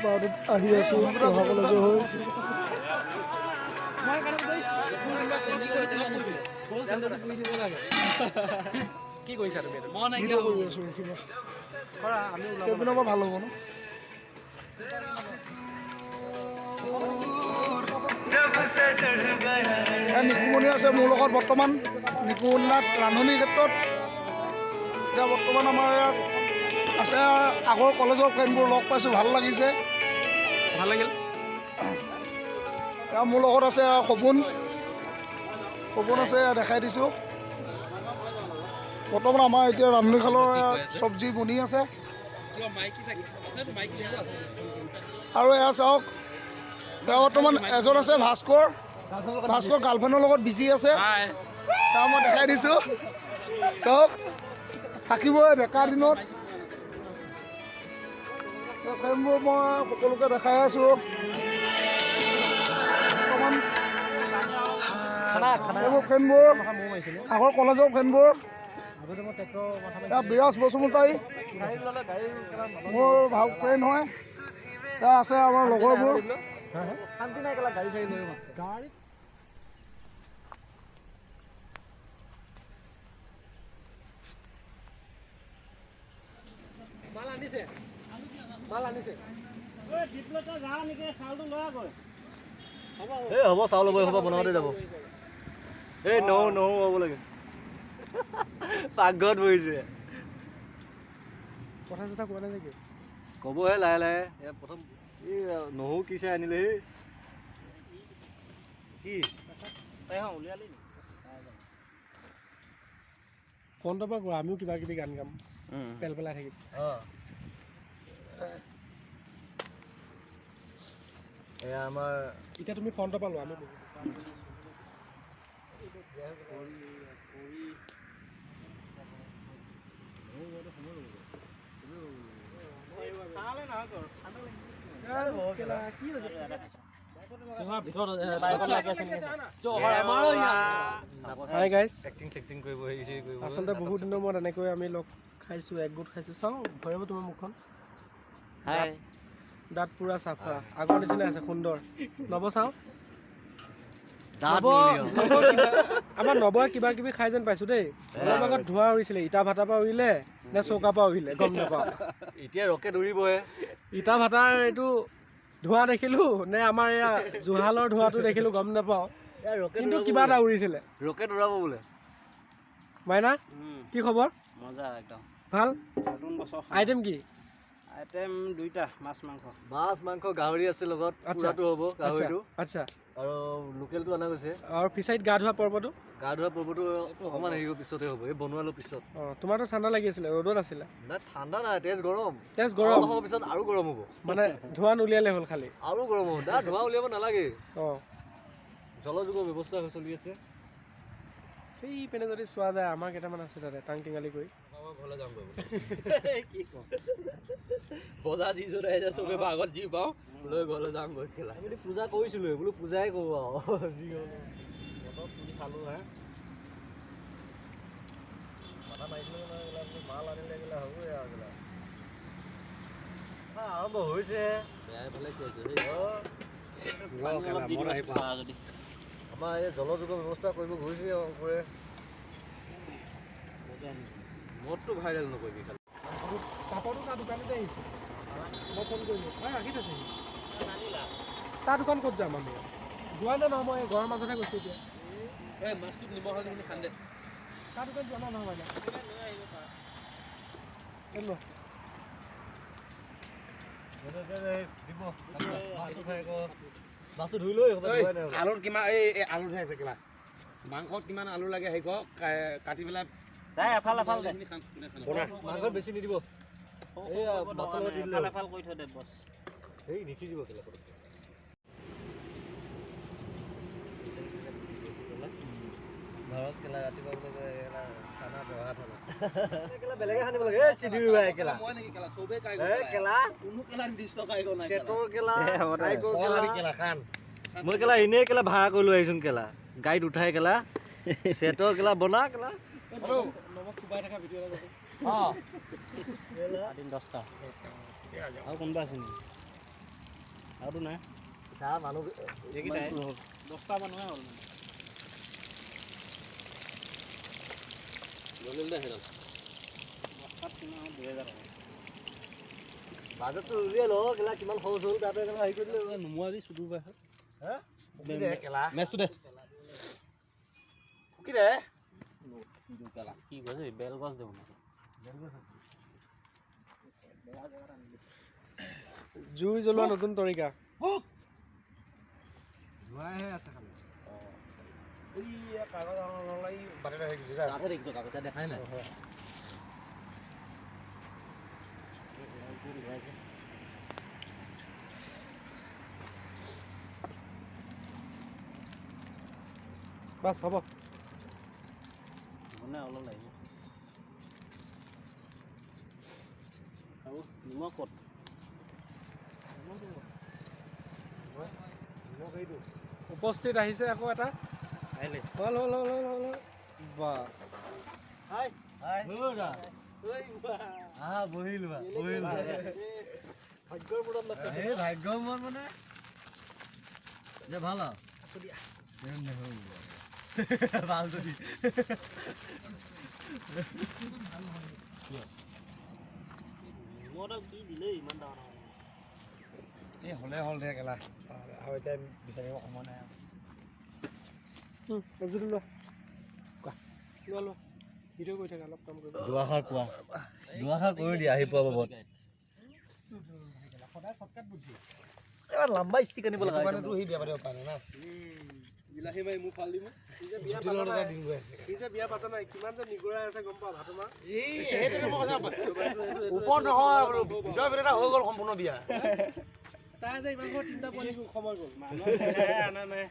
পাৰ্টিত আহি আছোঁ পঢ়া কলেজৰ হৈ। কি কৰিছা তুমি? ভিডিঅ' কৰি আছোঁ ৰখিবা। কেইপিনৰ পৰা ভাল হ'ব ন? নিকুমণি আছে মোৰ লগত বৰ্তমান। নিকুমণিনাথ ৰান্ধনিৰ ক্ষেত্ৰত এতিয়া বৰ্তমান আমাৰ ইয়াত আছে আগৰ কলেজৰ ফ্ৰেণ্ডবোৰ লগ পাইছোঁ, ভাল লাগিছে। ভাল লাগিল। এতিয়া মোৰ লগত আছে সপোন আছে, দেখাই দিছোঁ। বৰ্তমান আমাৰ এতিয়া ৰান্ধনীশালৰ চব্জি বনি আছে। আৰু এয়া চাওক, এতিয়া বৰ্তমান এজন আছে ভাস্কৰ গাৰ্লফ্ৰেণ্ডৰ লগত বিজি আছে। তাৰ মই দেখাই দিছোঁ, চাওক থাকিবই ডেকা দিনত। ফ্ৰেণ্ডবোৰ মই সকলোকে দেখাই আছোঁ। বৰ্তমান এইবোৰ ফ্ৰেণ্ডবোৰ আগৰ কলেজৰ ফ্ৰেণ্ডবোৰ। বিৰাজ বসুমতাৰী মোৰ ভাল ফ্ৰেণ্ড হয়। এতিয়া আছে আমাৰ লগৰবোৰ। শান্তি নাই কেলা গাড়ী চাড়ী লৈ গাড়ীত মাল আনিছে হ'ব চাউল ল'ব, হ'ব বনাওঁতে যাব। নহৰু হ'ব লাগে। পাকঘৰত বহিছে। কথা চথা কোৱা নাই নেকি? ক'বহে লাহে লাহে। প্ৰথম এই নহৰু কি চাই আনিলে হে কি উলিয়ালি ফোনটোৰ পৰা কোৱা, আমিও কিবা কিবি গান গাম, পেলাই থাকিম। এয়া আমাৰ এতিয়া তুমি ফোনটোৰ পৰা লোৱা, আমি আচলতে বহুত দিনৰ মূৰত এনেকৈ আমি লগ খাইছোঁ, একগোট খাইছোঁ। চাওঁ ভৰিব তোমাৰ মুখখন, দাঁত পুৰা চাফা, আগৰ নিচিনা আছে, সুন্দৰ। নব চাওঁ, আমাৰ নবয়ে কিবা কিবি খাই যেন পাইছোঁ দেই। অলপ আগত ধোঁৱা উৰিছিলে, ইটা ভাটাৰ পৰা উৰিলে নে চৌকাৰ পৰা উৰিলে গম নাপাওঁ। এতিয়া ৰকেট উৰিবহে। ইটা ভাটাৰ এইটো ধোঁৱা দেখিলোঁ নে আমাৰ এয়া জুহালৰ ধোঁৱাটো দেখিলোঁ গম নাপাওঁ, কিন্তু কিবা এটা উৰিছিলে। ৰকেট উৰাব বোলে। মাইনা কি খবৰ? মজা একদম ভাল। নতুন বছৰ আইটেম কি? আইটেম দুইটা, মাছ মাংস গাহৰি আছে লগত। পুৰাটো হ'ব গাহৰিটো। আচ্ছা। আৰু লোকেলটো অনা গৈছে। আৰু ফিচাৰীত গা ধোৱা পৰ্বটো অকণমান হেৰি পিছতে হ'ব, এই বনোৱালৰ পিছত। তোমাৰতো ঠাণ্ডা লাগি আছিলে, ৰ'দত আছিলে। নাই ঠাণ্ডা নাই, তেজ গৰম পিছত আৰু গৰম হ'ব। মানে ধোঁৱা নুলিয়ালে হ'ল খালি আৰু গৰম হ'ব। ধোঁৱা উলিয়াব নালাগে। জলযোগৰ ব্যৱস্থা চলি আছে। সেই পিনে যদি চোৱা যায়, আমাৰ কেইটামান আছে তাতে টাং টিঙালি কৰি। ঘৰলৈ যাম বজাৰ যি য'ত আহিছে চবে ভাগত যি পাওঁ লৈ ঘৰলৈ যাম গৈ খেলা। আমি পূজা কৰিছিলোঁ, বোলো পূজাই কৰোঁ আৰু যি হ'ল বতৰত তুলি খালোঁ। মাথা মাৰিছিলোঁ মাল আনিলে গেলা হ'বই আৰু গেলা আৰম্ভ হৈছে। আমাৰ এই জলযোগৰ ব্যৱস্থা কৰিব ঘূৰিছে অংকুৰে। মদটো ভাইৰেল নকৰিবি খালি। পাপৰটো তাৰ দোকানতে আহিছে, মই ফোন কৰিলোঁ, ৰাখি থৈছে। তাৰ দোকান ক'ত যাম আমি? যোৱা নাই নহয়, মই ঘৰৰ মাজতহে গৈছোঁ এতিয়া। মাছটো নিমখ হালধি খান্দে। তাৰ দোকান যোৱা নাই নহয়। মাছটো ধুই লৈ আলুত কিমান এই আলু ধুই আছে কিবা মাংসত কিমান আলু লাগে সেই কাটি পেলাই মাংসত বেছি নিদিব। এই নিসিজিব কেলা ঘৰত কেলা ৰাতিপুৱা বোলে খানা জহা থানা কেলা বেলেগে খানিব লাগে। এই চিধি ভাই কেলা মই নেকি কেলা চবে কাই কেলা কোনো কেলা 20 টকা আইগো নাই সেটৰ কেলা কেলা খান মই কেলা ইনে কেলা ভাড়া কৰি লৈ আহিছোন কেলা গাইড উঠাই কেলা সেটৰ কেলা বনা কেলা নমক কুবাই থকা ভিডিঅ' এটা কেলা দিন 10টা আৰু কোনবা আছে নি আৰু নাই চাহ মানুহ এইকেইটাই 10টা মানুহে হ'ল বাজেটটো উলিয়াই ল কেলা কিমান খৰচ হ'ল তাতে কেলা হেৰি কৰি দিলে নোমোৱাবি চুটোৰ পাই হা মেচটো দে ফুকি দে কি কৈছে বেলগছ দেব বেলগছ আছে জুই জ্বলোৱা নতুন তৰিকা ধোৱাইহে আছে খালি এই কাগজ নলাই বাটতে হৈ গৈছে তাতে দেখিছ কাগজ দেখাই নাই বাছ হ'ব মানে অলপ লাগিব আৰু নিমখ ক'ত উপস্থিত আহিছে আকৌ এটা আহিলে হ'ল হ'ল হ'ল হ'ল হ'ল বাছ হাই হাই হৌৰা ঐ আহা বহিলো ভাগ্যৰ মূৰত লক্ষ্য এই ভাগ্যৰ মূৰত মানে যে ভাল আছো দিয়া ভাল যদি কি দিলে ইমান ডাঙৰ এই হ'লে হ'ল দে কেলা আৰু এতিয়া বিচাৰিব সময় নাই সবজিটো লোৱা কোৱা লোৱা লোৱা ভিডিঅ' কৰি থাকে অলপ কাম কৰিব দুআষাৰ কোৱা দুআষাৰ কৰি দিয়া আহি পোৱা বাবদ সদায় শ্বৰ্টকাট বুদ্ধি এবাৰ লম্বা ষ্টিক আনিব লগা তো সি বিয়া পাতিব পাৰে না বিলাহী মাৰি মোক ফাল দিব সি যে বিয়া পাতা নাই কিমান যে নিগৰাই আছে গম পাওঁ ভাতমা এই সেইটোকে মই কৈছো ওপৰত নহয় ভিতৰৰ ভিতৰতে হৈ গ'ল সম্পূৰ্ণ বিয়া তাই যে ইমান সময় 3টা পোৱালি সময় গ'ল আনা নাই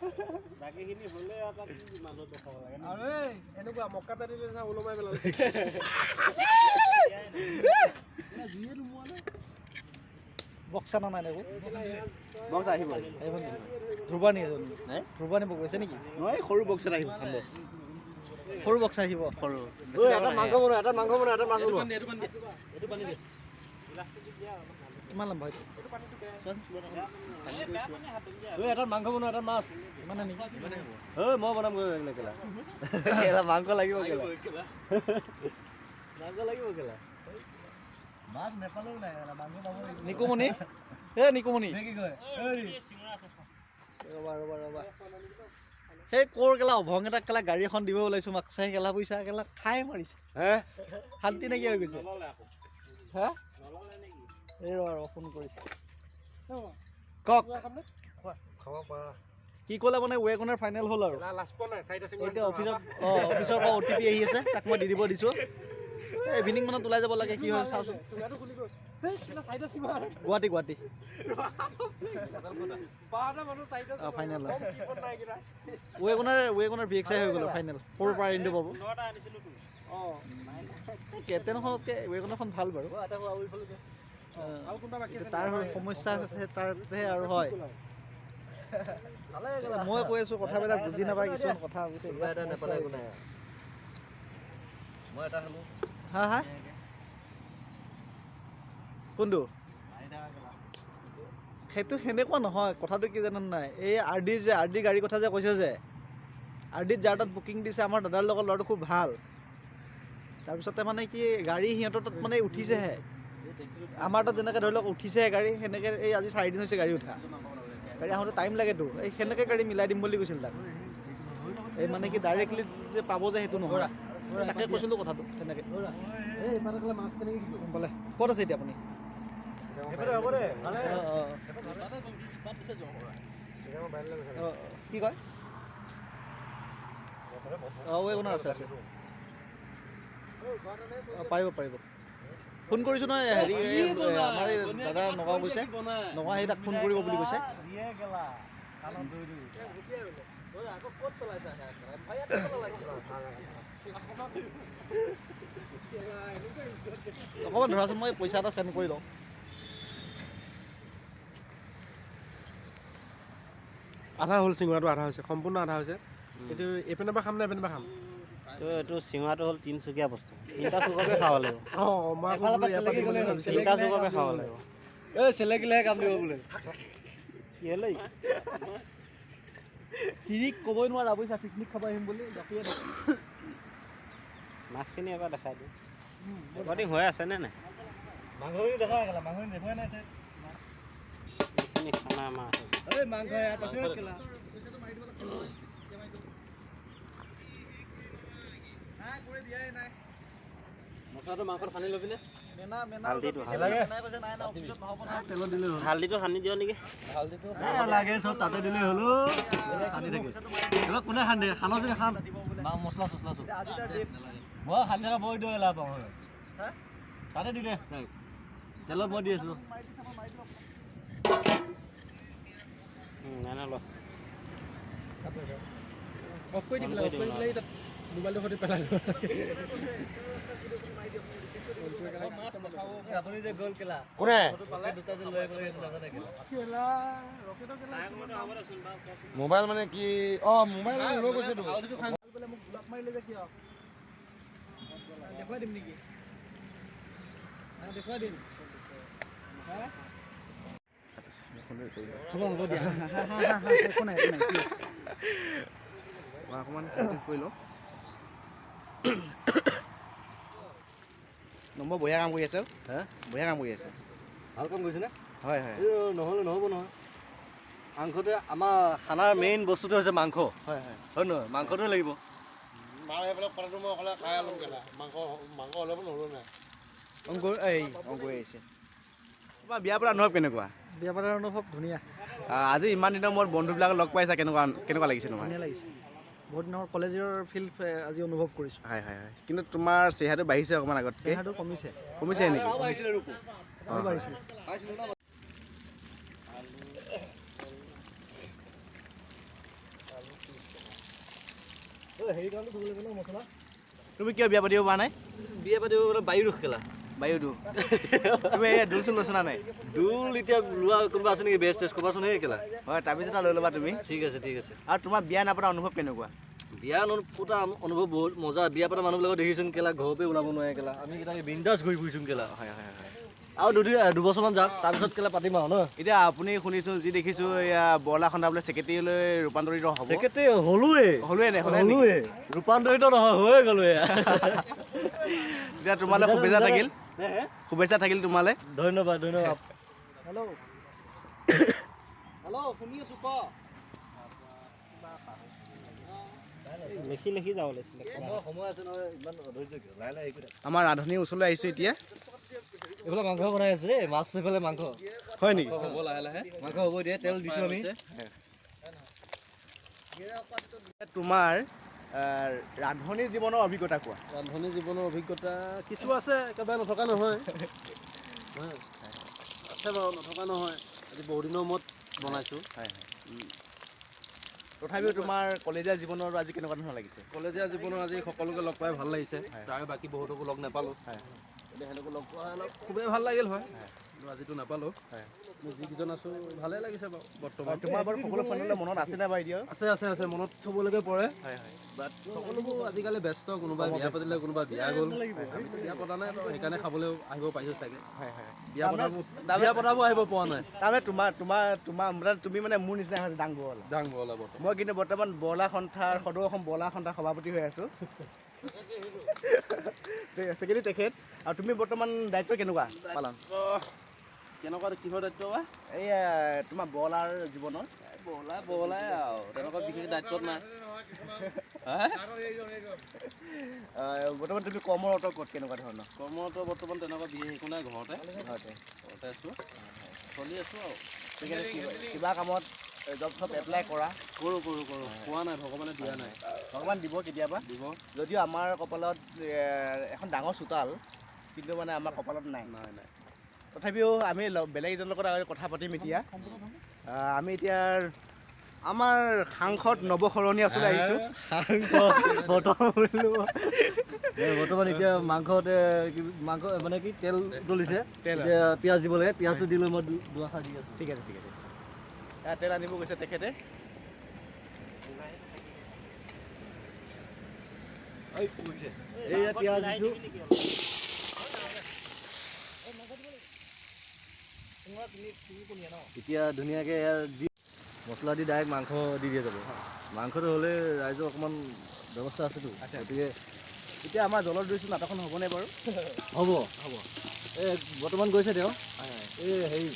বাকীখিনি হ'লে এটা মানুহ দেখাব লাগে আৰু এই এনেকুৱা মক্কা এটা দিলে চা ওলমাই পেলালে বক্সা নাই নেকো বক্স আহিব ধ্ৰুবা নি এজন ধ্ৰুবা নিব গৈছে নেকি নহয় সৰু বক্স এটা আহিব চাম বক্স সৰু বক্স আহিব সৰু এটা মাংস বনোৱা এটা মাংস বনোৱা এটা মাছ বনোৱা এইটো পানী দে কিমান লম্বা হৈছে এটা মাংস বনোৱা এটা মাছ ইমানে নেকি মই বনাম কেলা কেলা মাংস লাগিব কেলা মাংস লাগিব কেলা মাছ নেপালেও নাই মাংস পাব লাগিব নিকুমনি নিকুমনি কি কয় ৰবা সেই কৰ কেলা অভং এটা কেলা গাড়ী এখন দিব ওলাইছো মাক চাই কেলা পইচা কেলা খাই মাৰিছে শান্তি নাইকিয়া হৈ গৈছে হা এই ফোন কৰিছে কক কি ক'লে মানে ৱেগনাৰ ফাইনেল হ'ল আৰু এতিয়া অফিচৰ পৰা OTP আহি আছে তাক মই দি দিব দিছোঁ ইভিনিং মানত ওলাই যাব লাগে কি হয় চাওঁচোন গুৱাহাটী ফাইনেল ৱেগনাৰ VXI হৈ গ'ল ফাইনেল সৰুৰ পৰা ইণ্ডিয়া পাব কেপ্টেইনখনতকৈ ৱেগনাৰখন ভাল বাৰু তাৰ সমস্যা তাৰহে আৰু হয় মই কৈ আছোঁ কথাবিলাক বুজি নাপায় কিছুমান কথা হা হা কোনটো সেইটো সেনেকুৱা নহয় কথাটো কি জানে নাই এই RD গাড়ীৰ কথা যে কৈছে যে RDত যাৰ তাত বুকিং দিছে আমাৰ দাদাৰ লগত ল'ৰাটো খুব ভাল তাৰপিছতে মানে কি গাড়ী সিহঁতৰ তাত মানে উঠিছেহে আমাৰ তাত যেনেকৈ ধৰি লওক উঠিছেহে গাড়ী সেনেকৈ এই আজি 4 দিন হৈছে গাড়ী উঠা গাড়ী আহোঁতে টাইম লাগেতো এই সেনেকৈ গাড়ী মিলাই দিম বুলি কৈছিল তাক এই মানে কি ডাইৰেক্টলি যে পাব যে সেইটো নহয় তাকে কৈছিলোঁ কথাটো তেনেকৈ বোলে ক'ত আছে এতিয়া আপুনি কি কয় ৱেগনাৰ আছে পাৰিব ফোন কৰিছোঁ নহয় হেৰি আমাৰ এই দাদা নগাঁও গৈছে নগাঁও আহি তাক ফোন কৰিব বুলি কৈছে অকণমান ধৰাচোন মই পইচা এটা চেণ্ড কৰি লওঁ আধা হ'ল চিঙৰাটো আধা হৈছে সম্পূৰ্ণ আধা হৈছে এইটো এইপিনৰ পৰা খাম নে এইপিনৰ পৰা খাম এইটো চিঙৰাটো হ'ল 3 চুকীয়া বস্তু 3টা চুককে খাব লাগিব মই 3টা চুককে খাব লাগিব চেলেকিলেহে কাম দিব বোলে তিৰিক ক'বই নোৱাৰা বুজিছা পিকনিক খাব আহিম বুলি জাপিয়ে মাছখিনি এবাৰ দেখাই দিওঁ ৰেকৰ্ডিং হৈ আছেনে নাই মাংসখিনি দেখাই গেলা মাংসখিনি দেখুৱাই নাই চাই এইখিনি খানা মাছ এই মাংস ইয়াত আছে কেলা মছলাটো মাংসত সানি ল'বি নে হালধিটো তেলত দিলে হ'ল হালধিটো সানি দিয় নেকি লাগে চব তাতে দিলে হ'ল সানি থাকে এইবাৰ কোনে সানি দিয়ে খানা যদি খান মছলা চছলা চব মই সানি থকা বৰ দিওঁ লাভ পাওঁ তাতে দি দে তেলত মই দি আছোঁ নাই নাই ল অফ কৰি দিবলৈ তাত মোবাইলটো সৈতে পেলাই দিব আপুনি যে গ'ল কেলা কোনে দুটা যে লৈ আহিবলৈ নাজানে কেলা মোবাইল মানে কি অ মোবাইল লৈ গৈছে তো মোক ব্লক মাৰিলে যে কিয় দেখুৱাই দিম নেকি দেখুৱাই দিম হ'ব হ'ব দিয়া একো নাই প্লিজ অকণমান কৰি লওঁ নম্বৰ বঢ়িয়া কাম কৰি আছে হা বঢ়িয়া কাম কৰি আছে ভাল কাম কৰিছেনে হয় হয় নহ'লে নহ'ব নহয় মাংসটোৱে আমাৰ খানাৰ মেইন বস্তুটো হৈছে মাংস হয় হয় হয় নহয় মাংসটোৱে লাগিব মাৰ সেইফালে কথাটো মই অকলে খাই ল'ম কেলা মাংস অলপ নহ'লো নাই অংকুৰ অংকুৰ আহিছে তোমাৰ বিয়াৰ পৰা অনুভৱ কেনেকুৱা বিয়া পতাৰ অনুভৱ ধুনীয়া আজি ইমান দিনৰ মূৰত বন্ধুবিলাকক লগ পাইছা কেনেকুৱা লাগিছে তোমাৰ ধুনীয়া লাগিছে বহুত দিনৰ কলেজৰ ফিল আজি অনুভৱ কৰিছোঁ হয় হয় হয় কিন্তু তোমাৰ চেহেৰাটো বাঢ়িছে অকণমান আগতকৈ চেহেৰাটো কমিছে কমিছে নেকি আৰু বাঢ়িছে হেৰি কাৰণটো ধুব লাগিব ন মছলা তুমি কিয় বিয়া পাতিব পৰা নাই বিয়া পাতিব বায়ু ৰখ কেলা বায়ুটো তুমি এই দোল চোল লৈছা নাই দোল এতিয়া লোৱা কোনোবা আছে নেকি বেষ্ট টেষ্ট ক'বাচোন সেই কেলা হয় তাৰপিছত লৈ ল'বা তুমি ঠিক আছে ঠিক আছে আৰু তোমাৰ বিয়া নাপতা অনুভৱ কেনেকুৱা বিয়া পতা অনুভৱ বহুত মজা বিয়া পতা মানুহবিলাকক দেখিছোন কেলা ঘৰৰ পৰা ওলাব নোৱাৰে কেলা আমি কেইটাকে বিন্দাছ ঘূৰি ফুৰিছোন কেলা হয় হয় হয় আৰু দুবছৰমান যাওক তাৰপিছত কেলা পাতিম আৰু ন এতিয়া আপুনি শুনিছোঁ যি দেখিছোঁ এয়া বৰলা খন্দা বোলে ছেক্ৰেটেৰীলৈ ৰূপান্তৰিত হ'ব চেক্ৰেটাৰী হ'লোৱে ৰূপান্তৰিত নহয় হৈয়ে গ'লোৱে এতিয়া তোমালৈ শুভেচ্ছা থাকিল শুভেচ্ছা থাকিল তোমালৈ ধন্যবাদ ধন্যবাদ হেল্ল' হেল্ল' শুনি আছোঁ ক লিখি লিখি যাব লাগিছিলে সময় আছে নহয় ইমান অধৈৰ্য কিয় লাহে লাহে একো আমাৰ ৰান্ধনীৰ ওচৰলৈ আহিছোঁ এতিয়া এইফালে মাংস বনাই আছে দেই মাছ এইফালে মাংস হয় নেকি হ'ব লাহে লাহে মাংস হ'ব দিয়ে তেল দিছোঁ আমি তোমাৰ ৰান্ধনী জীৱনৰ অভিজ্ঞতা কোৱা ৰান্ধনী জীৱনৰ অভিজ্ঞতা কিছু আছে একেবাৰে নথকা নহয় আছে বাৰু নথকা নহয় আজি বহুদিনৰ মূৰত বনাইছোঁ হয় হয় তথাপিও তোমাৰ কলেজীয়া জীৱনৰ আজি কেনেকুৱা ধৰণৰ লাগিছে কলেজীয়া জীৱনৰ আজি সকলোকে লগ পাই ভাল লাগিছে তাৰ বাকী বহুতকো লগ নাপালোঁ সিহঁতকো লগ পোৱা অলপ খুবেই ভাল লাগিল হয় কিন্তু আজিতো নাপালোঁ মোৰ যিকেইজন আছোঁ ভালেই লাগিছে বাৰু বৰ্তমান তোমাৰ বাৰু সকলো ফ্ৰেণ্ডলৈ মনত আছেনে বাৰু এতিয়া আছে আছে আছে মনত চবলৈকে পৰে হয় হয় বাট সকলোবোৰ আজিকালি ব্যস্ত কোনোবা বিয়া পাতিলে কোনোবা বিয়া গ'ল আমিতো বিয়া পতা নাই বাৰু সেইকাৰণে খাবলৈও আহিব পাৰিছোঁ চাগে হয় হয় বিয়া পতাবোৰ আহিব পৰা নাই তাৰমানে তুমি মানে মোৰ নিচিনা হৈছে ডাং বৰলা ডাং বৰলা বৰ্তমান মই কিন্তু বৰ্তমান বৰলা সন্থাৰ সদৌ অসম বৰলা সন্থাৰ সভাপতি হৈ আছোঁ ছেকেণ্ডেৰী তেখেত আৰু তুমি বৰ্তমান দায়িত্ব কেনেকুৱা পালন কেনেকুৱা কিহৰ দায়িত্ব বা এইয়া তোমাৰ বৰলাৰ জীৱনৰ বৰলাই আৰু তেনেকুৱা বিশেষ দায়িত্বত নাই বৰ্তমান তুমি কৰ্মৰত ক'ত কেনেকুৱা ধৰণৰ কৰ্মৰত বৰ্তমান তেনেকুৱা বিশেষ একো নাই ঘৰতে আছোঁ চলি আছোঁ আৰু কিবা কামত জব চব এপ্লাই কৰা কৰোঁ পোৱা নাই ভগৱানে দিয়া নাই ভগৱান দিব কেতিয়াবা দিব যদিও আমাৰ কপালত এখন ডাঙৰ চোতাল কিন্তু মানে আমাৰ কপালত নাই নাই তথাপিও আমি বেলেগ এজনৰ লগত কথা পাতিম এতিয়া আমি এতিয়া আমাৰ সাংসদ নৱসৰণী আচলতে আহিছোঁ বৰ্তমান এতিয়া মাংস মানে কি তেল জ্বলিছে এতিয়া পিঁয়াজ দিব লাগে পিঁয়াজটো দি লৈ মই দুআষাৰ দি আছোঁ ঠিক আছে ঠিক আছে তেল আনিব গৈছে তেখেতে এইয়া পিঁয়াজ দিছোঁ এতিয়া ধুনীয়াকৈ মছলা দি ডাইৰেক্ট মাংস দি দিয়া যাব মাংসটো হ'লে ৰাইজৰ অকণমান ব্যৱস্থা আছেতো গতিকে এতিয়া আমাৰ জলৰ দৃশ্য নাটকখন হ'বনে বাৰু হ'ব এই বৰ্তমান গৈছে তেওঁ এই হেৰি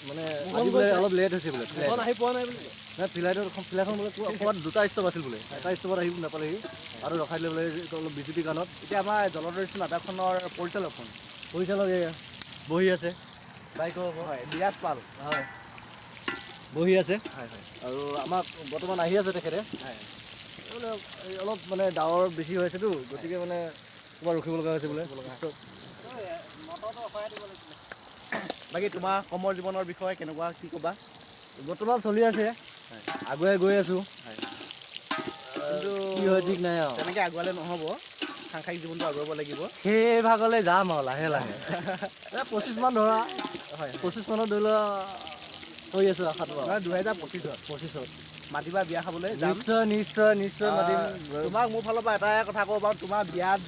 মানে আজি বোলে অলপ লেট হৈছে বোলে আহি পোৱা নাই বুলি নাই ফিলাইখন বোলে ক'ৰবাত দুটা ষ্টপ আছিল বোলে এটা ষ্টপত আহিব নাপালেহি আৰু ৰখাই দিলে বোলে অলপ বিজুতি কাৰণত এতিয়া আমাৰ জলদৃশ্য নাটকখনৰ পৰিচালক বহি আছে বাইকৰ হয় বিৰাজ পাল হয় বহি আছে আৰু আমাক বৰ্তমান আহি আছে তেখেতে বোলে অলপ মানে ডাৱৰ বেছি হৈ আছেতো গতিকে মানে ক'ৰবাত ৰখিব লগা হৈছে বোলে বাকী তোমাৰ কৰ্মৰ জীৱনৰ বিষয়ে কেনেকুৱা কি ক'বা বৰ্তমান চলি আছে আগুৱাই গৈ আছোঁ কিন্তু কি হয় ঠিক নাই আৰু তেনেকৈ আগুৱালে নহ'ব সাংসাৰিক জীৱনটো আগুৱাব লাগিব সেই ভাগলৈ যাম আৰু লাহে লাহে 25 মান ধৰা হয় 25 মানত ধৰি লোৱা হৈ আছোঁ আশাটো 2025 মাতিবা বিয়া খাবলৈ নিশ্চয় মাতিম তোমাক মোৰ ফালৰ পৰা এটাই কথা ক'ব পাৰোঁ তোমাৰ বিয়াত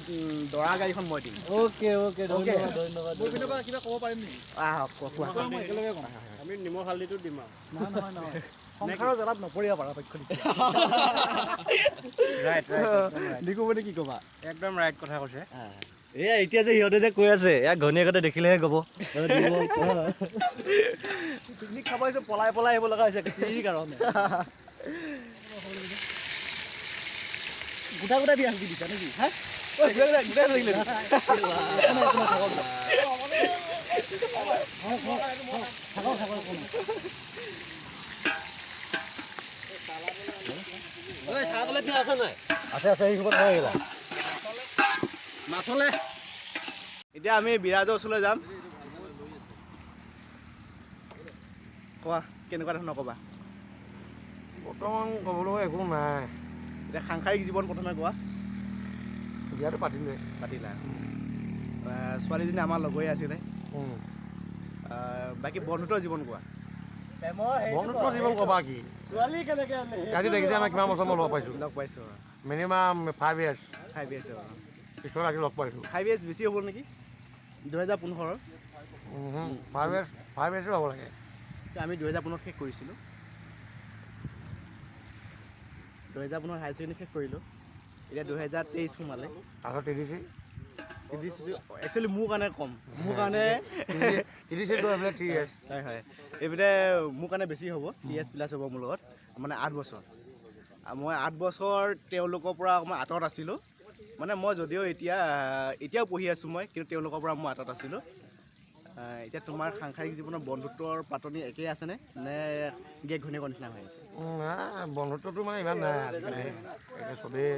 দৰা গাড়ীখন মই দিম অ'কে ধন্যবাদ মোৰ পিনৰ পৰা কিবা ক'ব পাৰিম নেকি আহক কোৱা একেলগে ক'ম আমি নিমখ হালধিটো দিম আৰু নহয় সংসাৰৰ জ্বালাত নপৰিব পৰাপক্ষ ৰাইট নিকুমণি কি ক'বা একদম ৰাইট কথা কৈছে এয়া এতিয়া যে সিহঁতে যে কৈ আছে ইয়াক ঘনীয়েকতে দেখিলেহে ক'ব পিকনিক খাব আহিছে পলাই আহিব লগা হৈছে কি কাৰণে গোটা বিয়া দি দিছা নেকি হা আছে সেই খবৰ হৈ গ'লা মাছলে এতিয়া আমি বিৰাজৰ ওচৰলৈ যাম কোৱা কেনেকুৱা ধৰণৰ ক'বা বৰ্তমান ক'বলৈ একো নাই এতিয়া সাংসাৰিক জীৱন প্ৰথমে কোৱা বিয়াটো পাতিলোৱে পাতিলা ছোৱালীজনী আমাৰ লগৰে আছিলে বাকী বন্ধুত্বৰ জীৱন কোৱা বন্ধুত্ব জীৱন ক'বা কি ছোৱালী কেনেকৈ আজি দেখিছে আমাৰ কিমান বছৰ মই লগ পাইছোঁ মিনিমাম 5 years 5 years পিছত আজি লগ পাইছোঁ 5 years বেছি হ'ব নেকি 2015 5 years হ'ব লাগে আমি 2015 শেষ কৰিছিলোঁ 2015 হায়াৰ ছেকেণ্ডেৰী শেষ কৰিলোঁ এতিয়া 2023 সোমালে আকৌ TDC একচুৱেলি মোৰ কাৰণে কম মোৰ কাৰণে TDCটো এইফালে 3 years হয় এইপিনে মোৰ কাৰণে বেছি হ'ব 3 years প্লাছ হ'ব মোৰ লগত মানে 8 বছৰ মই 8 বছৰ তেওঁলোকৰ পৰা অকণমান আঁতৰত আছিলোঁ মানে মই যদিও এতিয়াও পঢ়ি আছোঁ মই কিন্তু তেওঁলোকৰ পৰা মই আঁতৰত আছিলোঁ এতিয়া তোমাৰ সাংসাৰিক জীৱনৰ বন্ধুত্বৰ পাতনি একেই আছেনে নে গেক ঘনীয়েকৰ নিচিনা হৈ আছে বন্ধুত্বটো মানে ইমান নাই আজিকালি চবেই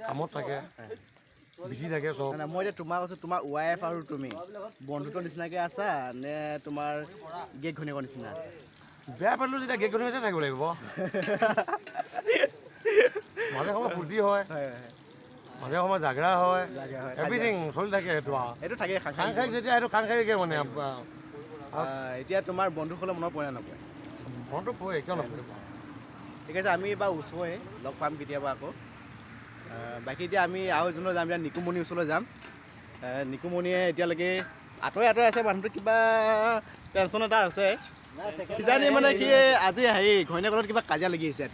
কামত থাকে বিজি থাকে চব মই এতিয়া তোমাক কৈছোঁ তোমাৰ ৱাইফ আৰু তুমি বন্ধুত্বৰ নিচিনাকৈ আছা নে তোমাৰ গেক ঘনীয়েকৰ নিচিনা আছে বেয়া পালোঁ যেতিয়া গেক ঘনীয়েকৰ থাকিব লাগিব মাজে সময় ফূৰ্তি হয় মাজে সময় জাগৰা হয় এভৰিথিং চলি থাকে সেইটো এইটো থাকে সাংসাৰিক যেতিয়া এইটো সাংসাৰিকে মানে এতিয়া তোমাৰ বন্ধুসকলে মনত পৰে নপৰে মনটো পৰে কিয় নপৰিব ঠিক আছে আমি বাৰু ওচৰৰে লগ পাম কেতিয়াবা আকৌ বাকী এতিয়া আমি আৰু এজনৰ যাম এতিয়া নিকুমণিৰ ওচৰলৈ যাম নিকুমণিয়ে এতিয়ালৈকে আঁতৰে আছে মানুহটো কিবা টেনশ্যন এটা আছে কিজানি মানে কি আজি হেৰি ঘৈণীয়েকৰ কিবা কাজিয়া লাগি আহিছে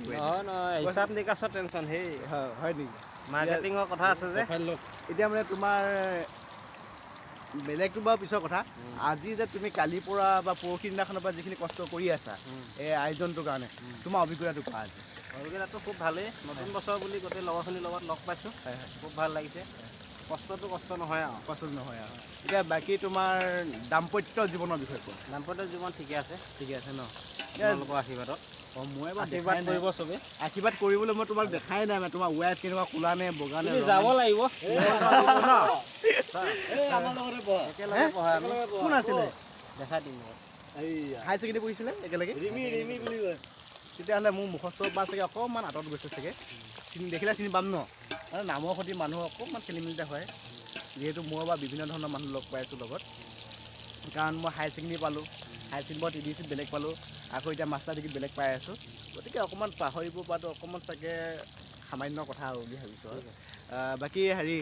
হিচাপ নিকাচৰ টেনশ্যন সেই হয় নেকি মাৰ্কেটিঙৰ কথা আছে যে এতিয়া মানে তোমাৰ বেলেগটো বাৰু পিছৰ কথা আজি যে তুমি কালিৰ পৰা বা পৰহি দিনাখনৰ পৰা যিখিনি কষ্ট কৰি আছা এই আয়োজনটোৰ কাৰণে তোমাৰ অভিজ্ঞতাটো কোৱা আজি অভিজ্ঞতাটো খুব ভালেই নতুন বছৰ বুলি গোটেই লগৰখিনিৰ লগত লগ পাইছোঁ খুব ভাল লাগিছে কষ্টটো কষ্ট নহয় আৰু এতিয়া বাকী তোমাৰ দাম্পত্য জীৱনৰ বিষয়ে কোৱা দাম্পত্য জীৱন ঠিকে আছে ন তেওঁলোকৰ আশীৰ্বাদত মই আশীৰ্বাদ কৰিব চবেই আশীৰ্বাদ কৰিবলৈ মই তোমাক দেখাই নাই মানে তোমাৰ ৱাইফ কেনেকুৱা ক'লা নে বগা নে যাব লাগিব কোন আছিলে দেখাই দিম হায়াৰ ছেকেণ্ডেৰী পঢ়িছিলে একেলগে তেতিয়াহ'লে মোৰ মুখস্থ বা চাগে অকণমান আঁতৰত গৈছে চাগে দেখিলে চিনি পাম ন মানে নামৰ সৈতে মানুহ অকণমান খেলি মেলি হয় যিহেতু মই বা বিভিন্ন ধৰণৰ মানুহ লগ পাই আছোঁ লগত কাৰণ মই হায়াৰ ছেকেণ্ডেৰী পালোঁ হায়াৰ ছেকেণ্ডেৰী TDC বেলেগ পালোঁ আকৌ এতিয়া মাষ্টাৰ ডিগ্ৰী বেলেগ পাই আছোঁ গতিকে অকণমান পাহৰিব পৰাটো অকণমান চাগে সামান্য কথা বুলি ভাবিছোঁ আৰু বাকী হেৰি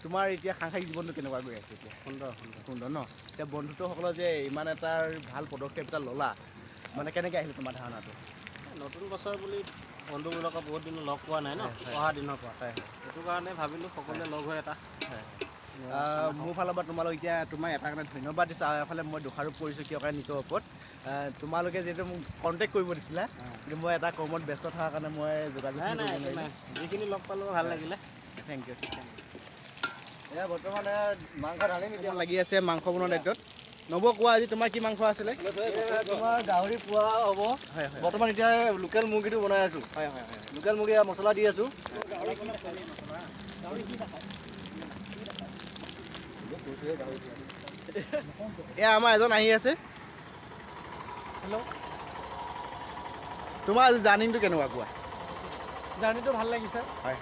তোমাৰ এতিয়া সাংসাৰিক জীৱনটো কেনেকুৱা গৈ আছে এতিয়া? সুন্দৰ সুন্দৰ ন? এতিয়া বন্ধুত্বসকলৰ যে ইমান এটা ভাল পদক্ষেপ এটা ল'লা, মানে কেনেকৈ আহিলে তোমাৰ ধাৰণাটো? নতুন বছৰ বুলি বন্ধুবিলাকক বহুত দিন লগ পোৱা নাই ন, অহা দিনৰ পৰা সেইটো কাৰণে ভাবিলোঁ সকলোৱে লগ হৈ এটা মোৰ ফালৰ পৰা তোমালোক এতিয়া তোমাৰ এটা কাৰণে ধন্যবাদ দিছোঁ, আৰু এফালে মই দোষাৰোপ কৰিছোঁ কিয় কাৰণে নিজৰ ওপৰত। তোমালোকে যিহেতু মোক কণ্টেক্ট কৰিব দিছিলা, কিন্তু মই এটা কৰ্মত ব্যস্ত থকাৰ কাৰণে মই যোগাযোগ নাই যিখিনি লগ পালোঁ ভাল লাগিলে। Thank you. এয়া বৰ্তমান মাংস ঢালি এতিয়া লাগি আছে মাংস বনোৱাৰ দায়িত্বত। নব কোৱা, আজি তোমাৰ কি মাংস আছিলে? তোমাৰ গাহৰি পোৱা হ'ব। হয় বৰ্তমান এতিয়া লোকেল মুৰ্গীটো বনাই আছোঁ। লোকেল মুৰ্গী মছলা দি আছোঁ। এয়া আমাৰ এজন আহি আছে। হেল্ল', তোমাৰ আজি জাৰ্ণিংটো কেনেকুৱা কোৱা? জাৰ্ণিটো ভাল লাগিছে, হয়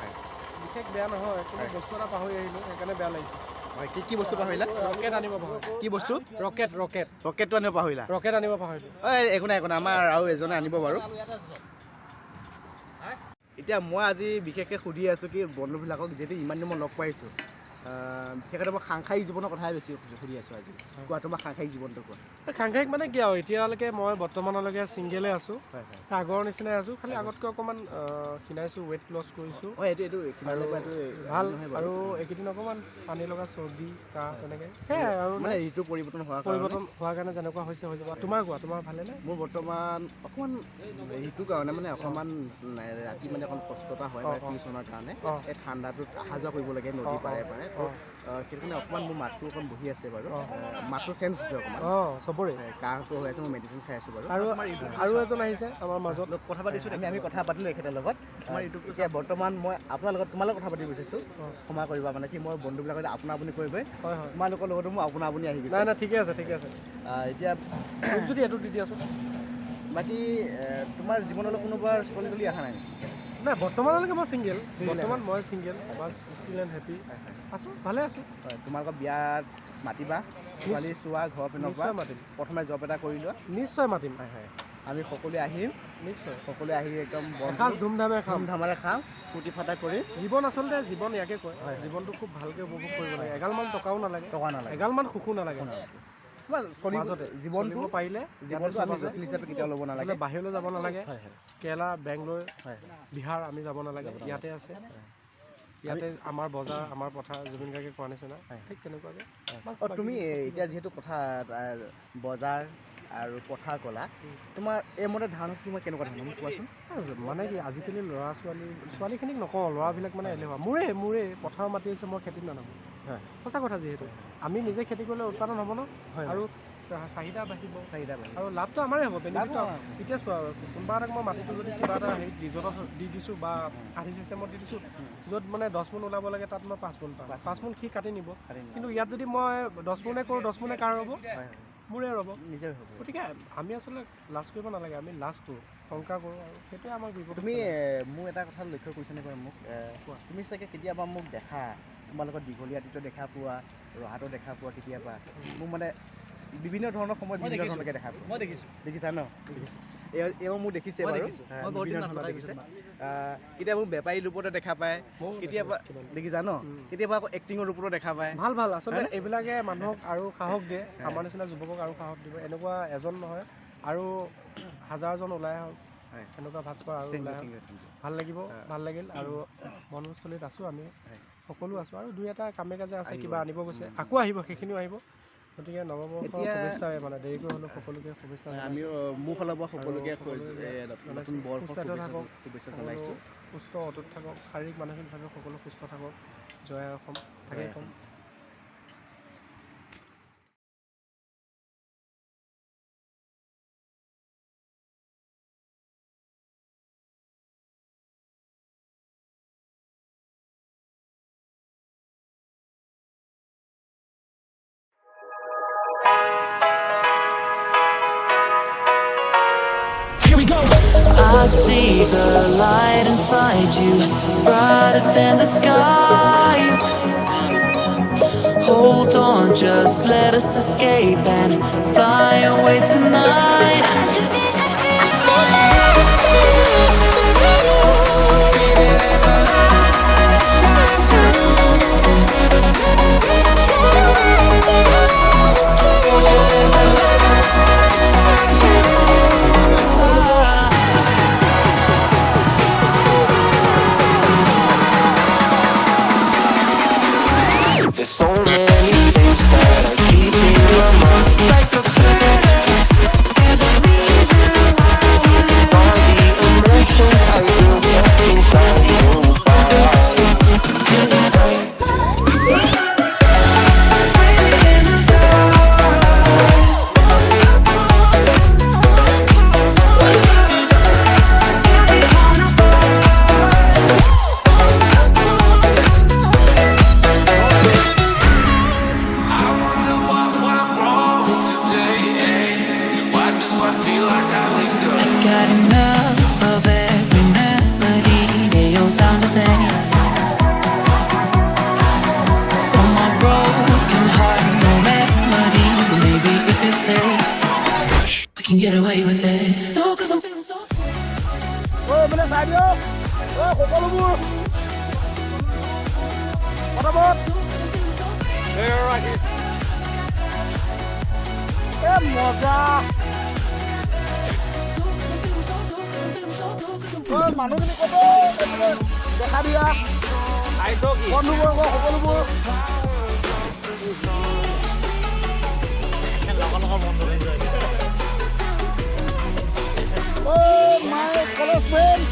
বিশেষ বেয়া নহয়, কিন্তু বস্তু এটা পাহৰি আহিলোঁ, সেইকাৰণে বেয়া লাগিছে। হয়, কি বস্তু পাহৰিলা? ৰকেট আনিব পাহৰিলোঁ। কি বস্তু? ৰকেটটো আনিব পাহৰিলা? ৰকেট আনিব পাহৰিলোঁ। একো নাই আমাৰ আৰু এজনে আনিব বাৰু। এতিয়া মই আজি বিশেষকৈ সুধি আছোঁ কি বন্ধুবিলাকক যিহেতু ইমান দিন মই লগ পাইছোঁ, বিশেষকৈ মই সাংসাৰিক জীৱনৰ কথাই বেছি সুধি আছোঁ আজি। কোৱা তোমাৰ সাংসাৰিক জীৱনটো কোৱা। সাংসাৰিক মানে কি আৰু, এতিয়ালৈকে মই বৰ্তমানলৈকে ছিংগেলে আছোঁ, আগৰ নিচিনাই আছোঁ, খালি আগতকৈ অকণমান ক্ষীণাইছোঁ, ৱেইট লছ কৰিছোঁ। ভাল, আৰু এইকেইদিন অকণমান পানী লগা চৰ্দি কাহ তেনেকৈ সেয়াই আৰু মানে ঋতু পৰিৱৰ্তন হোৱাৰ কাৰণে যেনেকুৱা হৈছে হৈ যাব। তোমাৰ কোৱা, তোমাৰ ভালেনে? মোৰ বৰ্তমান অকণমান ঋতুৰ কাৰণে মানে অকণমান ৰাতি মানে অকণ কষ্ট এটা হয় টিউচনৰ কাৰণে, এই ঠাণ্ডাটোত অহা যোৱা কৰিব লাগে নদী পাৰে সেইটো কাৰণে অকণমান মোৰ মাতটো অকণ বহি আছে বাৰু, মাতটো চেঞ্জ হৈছে অকণমান। চবৰে কাহটো হৈ আছে, মই মেডিচিন খাই আছোঁ বাৰু। আৰু এজন আহিছে আমাৰ মাজত, কথা পাতিছোঁ, আমি কথা পাতিলোঁ এখেতৰ লগত। এতিয়া বৰ্তমান মই তোমাৰ লগত কথা পাতিব বিচাৰিছোঁ, ক্ষমা কৰিবা মানে কি মই বন্ধুবিলাকৰ আপোনা আপুনি কৈ তোমালোকৰ লগতো মই আপোনা আপুনি আহি গৈছে। নাই ঠিকে আছে এতিয়া যদি এইটো দি দিয়াচোন। বাকী তোমাৰ জীৱনলৈ কোনোবা ছোৱালী তুলি অহা নাই? নাই, বৰ্তমানলৈকে মই ছিংগেল, মই ছিংগেল, বাছ ষ্টিল এণ্ড হেপী আছোঁ, ভালে আছোঁ। হয়, তোমালোকৰ বিয়াত মাতিবা, ছোৱালী চোৱা ঘৰৰ পিনৰ পৰা মাতিম, প্ৰথমে জব এটা কৰি লোৱা। নিশ্চয় মাতিম। আমি সকলোৱে আহিম, নিশ্চয় সকলোৱে আহি একদম ধুমধামেৰে খাম, ফূৰ্তি ফাৰ্তা কৰি। জীৱন আচলতে জীৱন ইয়াকে কয়, জীৱনটো খুব ভালকৈ উপভোগ কৰিব লাগে। এগালমান টকাও নালাগে, এগালমান সুখো নালাগে, জীৱনটো পাৰিলে জীৱনটো আমি জটিল হিচাপে কেতিয়াও ল'ব নালাগে। বাহিৰলৈ যাব নালাগে, কেৰেলা, বেংগলোৰ, বিহাৰ আমি যাব নালাগে, ইয়াতে আছে। ইয়াতে আমাৰ বজাৰ, আমাৰ পথাৰ, জুবিন গাৰ্গে কোৱা নিচিনা ঠিক তেনেকুৱাকৈ। তুমি এতিয়া যিহেতু কথা বজাৰ আৰু পথাৰ ক'লা, তোমাৰ এই মতে ধাৰণাটো তোমাৰ কেনেকুৱা ধৰণৰ মোক কোৱাচোন? মানে কি আজিকালি ছোৱালীখিনিক নকওঁ, ল'ৰাবিলাক মানে এলেহুৱা। মোৰে পথাৰ মাটি আছে, মই খেতিত নানামো। সঁচা কথা, যিহেতু আমি নিজে খেতি কৰিলে উৎপাদন হ'ব ন, আৰু চাহিদা বাঢ়িব, আৰু লাভটো আমাৰে হ'ব, বেনিফিটটো। এতিয়া চোৱা, কোনোবা এটাক মই মাটিটো যদি কিবা এটা হেৰি ৰিজৰ্টত দি দিছোঁ বা আধি চিষ্টেমত দি দিছোঁ, য'ত মানে 10 মোন ওলাব লাগে তাত মই 5 মোন পাম, 5 মোন সি কাটি নিব। কিন্তু ইয়াত যদি মই 10 মোনে কৰোঁ, 10 মোনে কাৰ হ'ব? মোৰে ৰ'ব, নিজে হ'ব। গতিকে আমি আচলতে লাজ কৰিব নালাগে, আমি লাজ কৰোঁ, শংকা কৰোঁ, আৰু সেইটোৱে আমাৰ বিপদ। তুমি মোৰ এটা কথা লক্ষ্য কৰিছানে বাৰু মোক? তুমি চাগে কেতিয়াবা মোক দেখা, তোমালোকৰ দীঘলীয়াটিতো দেখা পোৱা, ৰহাটো দেখা পোৱা কেতিয়াবা, মোক মানে বিভিন্ন ধৰণৰ সময়ত বিভিন্ন ধৰণকে দেখা পোৱা। মই দেখিছোঁ। দেখিছা ন? দেখিছোঁ। এওঁ মোক দেখিছে বাৰু, বিভিন্ন ধৰণৰ দেখিছে। কেতিয়াবা মোক বেপাৰী ৰূপতে দেখা পায়, কেতিয়াবা দেখিছা ন? কেতিয়াবা আকৌ এক্টিঙৰ ৰূপতো দেখা পায়। ভাল আচলতে এইবিলাকে মানুহক আৰু সাহস দিয়ে, আমাৰ নিচিনা যুৱকক আৰু সাহস দিব। এনেকুৱা এজন নহয়, আৰু হাজাৰজন ওলাই আহক, এনেকুৱা ভাস্কৰ আৰু ওলাই আহক, ভাল লাগিল। আৰু মনস্থলীত আছোঁ, আমি সকলো আছোঁ, আৰু দুই এটা কামে কাজে আছে, কিবা আনিব গৈছে, আকৌ আহিব, সেইখিনিও আহিব। গতিকে নৱবৰ্ষৰ শুভেচ্ছাৰে মানে দেৰিকৈ হ'লেও সকলোকে শুভেচ্ছা। আমিও মোৰ ফালৰ পৰা সকলোকে নতুন বৰ্ষৰ শুভেচ্ছা জনাইছোঁ। সুস্থ অটুট থাকক, শাৰীৰিক মানসিকভাৱে সকলো সুস্থ থাকক। জয় অসম, থাকেই ক'ম। I see the light inside you, brighter than the skies. Hold on, just let us escape and fly away tonight. Just waking up of every melody, they all sound the same. From my broken heart, no remedy, but maybe if you stay, we can get away with it. No, 'cause I'm feeling so. মানে চাই দিয়ক সকলোবোৰ পটাপট মজা মানুহখিনি ক'ব দেখা দিয়া বন্ধুবৰ্গ সকলোবোৰ মাই কলেজ ফ্ৰেণ্ড